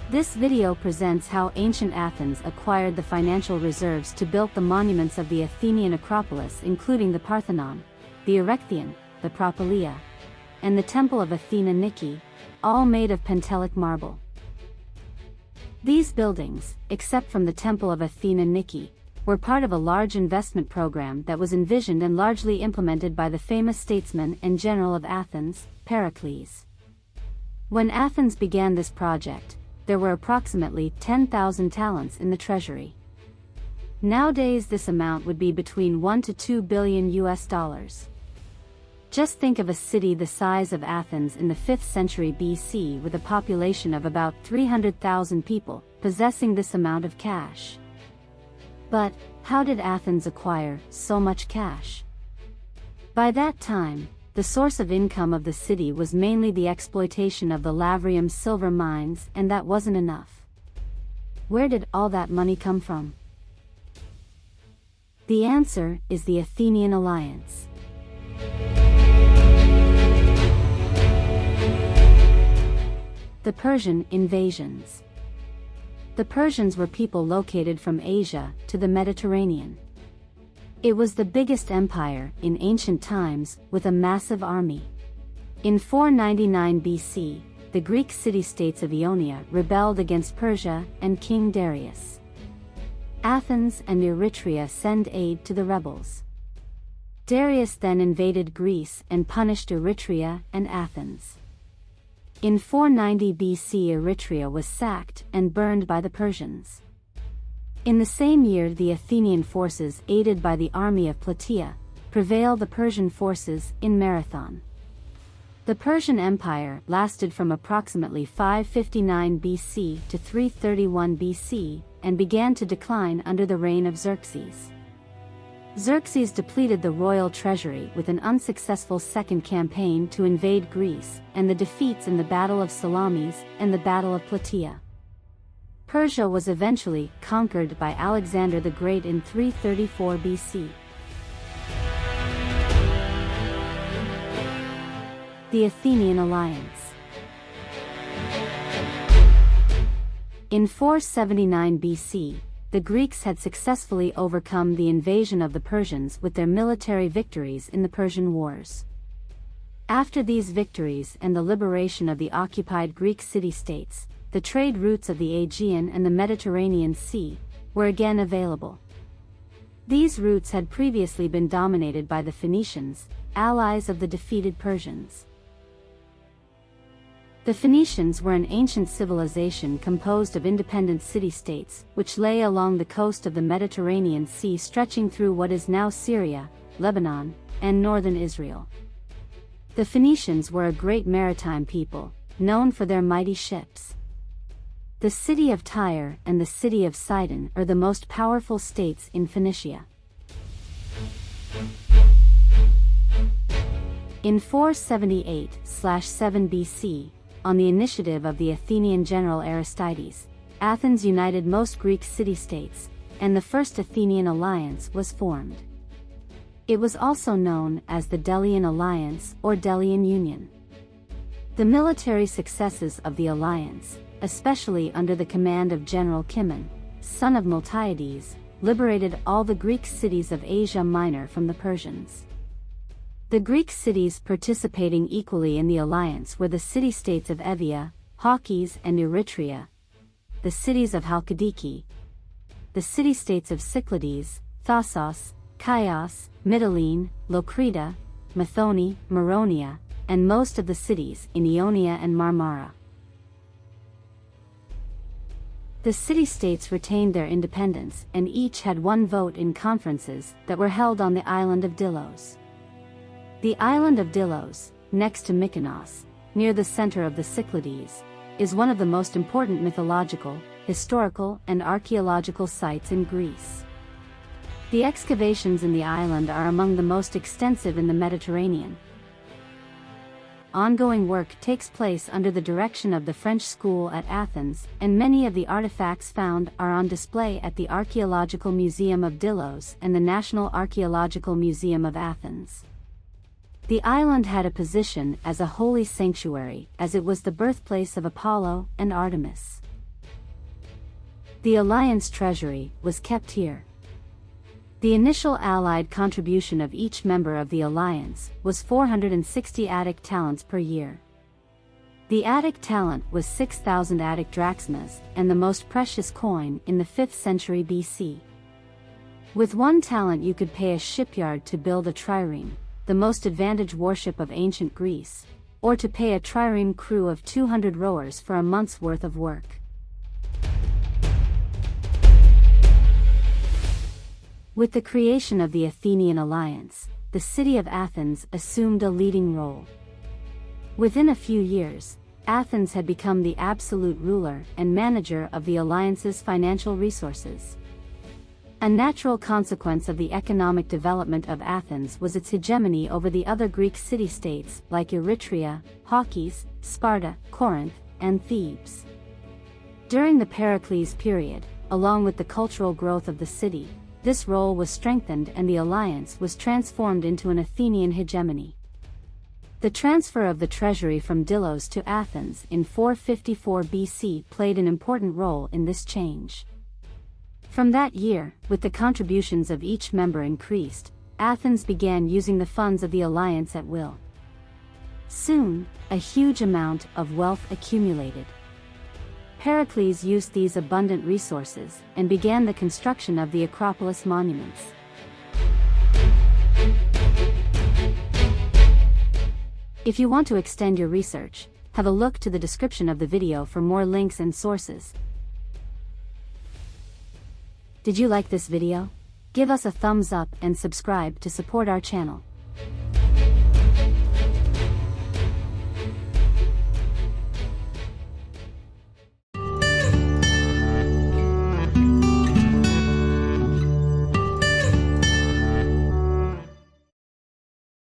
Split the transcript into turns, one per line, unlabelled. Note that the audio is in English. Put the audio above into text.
This video presents how ancient Athens acquired the financial reserves to build the monuments of the Athenian Acropolis, including the Parthenon, the Erechtheion, the Propylaea, and the Temple of Athena Nike, all made of Pentelic marble. These buildings, except from the Temple of Athena Nike, were part of a large investment program that was envisioned and largely implemented by the famous statesman and general of Athens, Pericles. When Athens began this project, there were approximately 10,000 talents in the treasury. Nowadays this amount would be between $1 to $2 billion US. Just think of a city the size of Athens in the 5th century BC with a population of about 300,000 people, possessing this amount of cash. But, how did Athens acquire so much cash? By that time, the source of income of the city was mainly the exploitation of the Lavrium silver mines, and that wasn't enough. Where did all that money come from? The answer is the Athenian alliance. The Persian invasions. The Persians were people located from Asia to the Mediterranean. It was the biggest empire in ancient times, with a massive army. In 499 BC, the Greek city-states of Ionia rebelled against Persia and King Darius. Athens and Eretria sent aid to the rebels. Darius then invaded Greece and punished Eretria and Athens. In 490 BC, Eretria was sacked and burned by the Persians. In the same year, the Athenian forces, aided by the army of Plataea, prevailed the Persian forces in Marathon. The Persian Empire lasted from approximately 559 BC to 331 BC, and began to decline under the reign of Xerxes. Xerxes depleted the royal treasury with an unsuccessful second campaign to invade Greece, and the defeats in the Battle of Salamis and the Battle of Plataea. Persia was eventually conquered by Alexander the Great in 334 BC. The Athenian alliance. In 479 BC, the Greeks had successfully overcome the invasion of the Persians with their military victories in the Persian Wars. After these victories and the liberation of the occupied Greek city-states, the trade routes of the Aegean and the Mediterranean Sea were again available. These routes had previously been dominated by the Phoenicians, allies of the defeated Persians. The Phoenicians were an ancient civilization composed of independent city-states, which lay along the coast of the Mediterranean Sea, stretching through what is now Syria, Lebanon, and northern Israel. The Phoenicians were a great maritime people, known for their mighty ships. The city of Tyre and the city of Sidon are the most powerful states in Phoenicia. In 478/7 BC, on the initiative of the Athenian general Aristides, Athens united most Greek city-states, and the First Athenian Alliance was formed. It was also known as the Delian Alliance or Delian Union. The military successes of the alliance, especially under the command of General Cimon, son of Miltiades, liberated all the Greek cities of Asia Minor from the Persians. The Greek cities participating equally in the alliance were the city-states of Evia, Chalkis and Eretria, the cities of Chalkidiki, the city-states of Cyclades, Thasos, Chios, Mytilene, Locrida, Methone, Maronia, and most of the cities in Ionia and Marmara. The city-states retained their independence and each had one vote in conferences that were held on the island of Delos. The island of Delos, next to Mykonos, near the center of the Cyclades, is one of the most important mythological, historical, and archaeological sites in Greece. The excavations in the island are among the most extensive in the Mediterranean. Ongoing work takes place under the direction of the French school at Athens, and many of the artifacts found are on display at the Archaeological Museum of Delos and the National Archaeological Museum of Athens. The island had a position as a holy sanctuary, as it was the birthplace of Apollo and Artemis. The alliance treasury was kept here. The initial allied contribution of each member of the alliance was 460 Attic talents per year. The Attic talent was 6,000 Attic drachmas, and the most precious coin in the 5th century BC. With 1 talent you could pay a shipyard to build a trireme, the most advantaged warship of ancient Greece, or to pay a trireme crew of 200 rowers for a month's worth of work. With the creation of the Athenian alliance, the city of Athens assumed a leading role. Within a few years, Athens had become the absolute ruler and manager of the alliance's financial resources. A natural consequence of the economic development of Athens was its hegemony over the other Greek city-states like Eretria, Chalkis, Sparta, Corinth, and Thebes. During the Pericles period, along with the cultural growth of the city, this role was strengthened and the alliance was transformed into an Athenian hegemony. The transfer of the treasury from Delos to Athens in 454 BC played an important role in this change. From that year, with the contributions of each member increased, Athens began using the funds of the alliance at will. Soon, a huge amount of wealth accumulated. Pericles used these abundant resources and began the construction of the Acropolis monuments. If you want to extend your research, have a look to the description of the video for more links and sources. Did you like this video? Give us a thumbs up and subscribe to support our channel.